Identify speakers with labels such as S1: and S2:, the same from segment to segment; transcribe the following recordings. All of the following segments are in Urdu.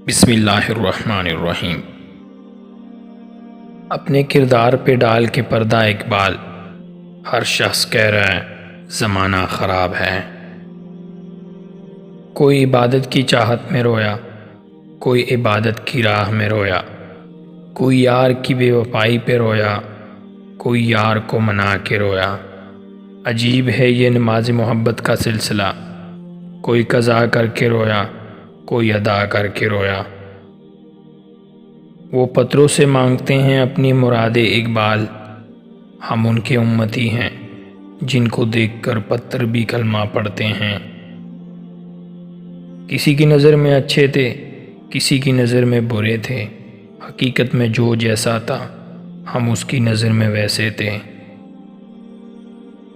S1: بسم اللہ الرحمن الرحیم۔ اپنے کردار پہ ڈال کے پردہ اقبال، ہر شخص کہہ رہا ہے زمانہ خراب ہے۔ کوئی عبادت کی چاہت میں رویا، کوئی عبادت کی راہ میں رویا، کوئی یار کی بے وفائی پہ رویا، کوئی یار کو منا کے رویا۔ عجیب ہے یہ نماز محبت کا سلسلہ، کوئی قضا کر کے رویا، کوئی ادا کر کے رویا۔ وہ پتھروں سے مانگتے ہیں اپنی مراد اقبال، ہم ان کے امتی ہیں جن کو دیکھ کر پتھر بھی کلمہ پڑھتے ہیں۔ کسی کی نظر میں اچھے تھے، کسی کی نظر میں برے تھے، حقیقت میں جو جیسا تھا ہم اس کی نظر میں ویسے تھے۔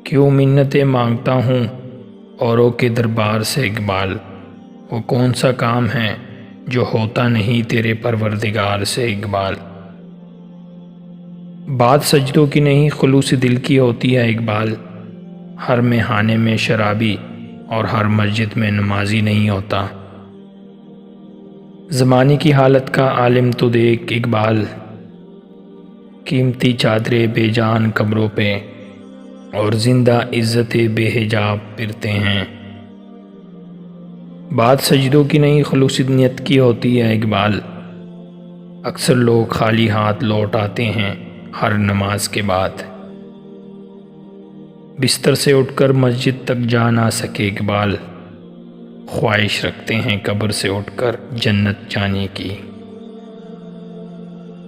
S1: کیوں منتیں مانگتا ہوں اوروں کے دربار سے اقبال، وہ کون سا کام ہے جو ہوتا نہیں تیرے پروردگار سے اقبال۔ بات سجدوں کی نہیں خلوص دل کی ہوتی ہے اقبال، ہر میخانے میں شرابی اور ہر مسجد میں نمازی نہیں ہوتا۔ زمانے کی حالت کا عالم تو دیکھ اقبال، قیمتی چادریں بے جان قبروں پہ اور زندہ عزت بے حجاب پھرتے ہیں۔ بات سجدوں کی نہیں خلوص نیت کی ہوتی ہے اقبال، اکثر لوگ خالی ہاتھ لوٹ آتے ہیں ہر نماز کے بعد۔ بستر سے اٹھ کر مسجد تک جا نہ سکے اقبال، خواہش رکھتے ہیں قبر سے اٹھ کر جنت جانے کی۔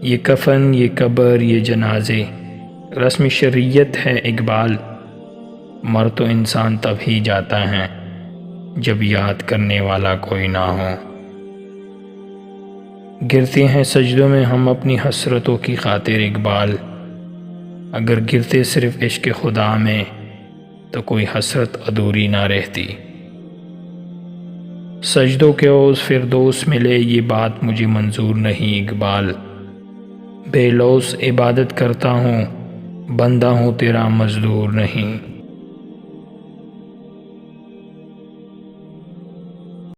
S1: یہ کفن، یہ قبر، یہ جنازے رسم شریعت ہے اقبال، مر تو انسان تب ہی جاتا ہے جب یاد کرنے والا کوئی نہ ہو۔ گرتے ہیں سجدوں میں ہم اپنی حسرتوں کی خاطر اقبال، اگر گرتے صرف عشق خدا میں تو کوئی حسرت ادھوری نہ رہتی۔ سجدوں کے اوز فردوس ملے یہ بات مجھے منظور نہیں اقبال، بے لوث عبادت کرتا ہوں، بندہ ہوں تیرا مزدور نہیں۔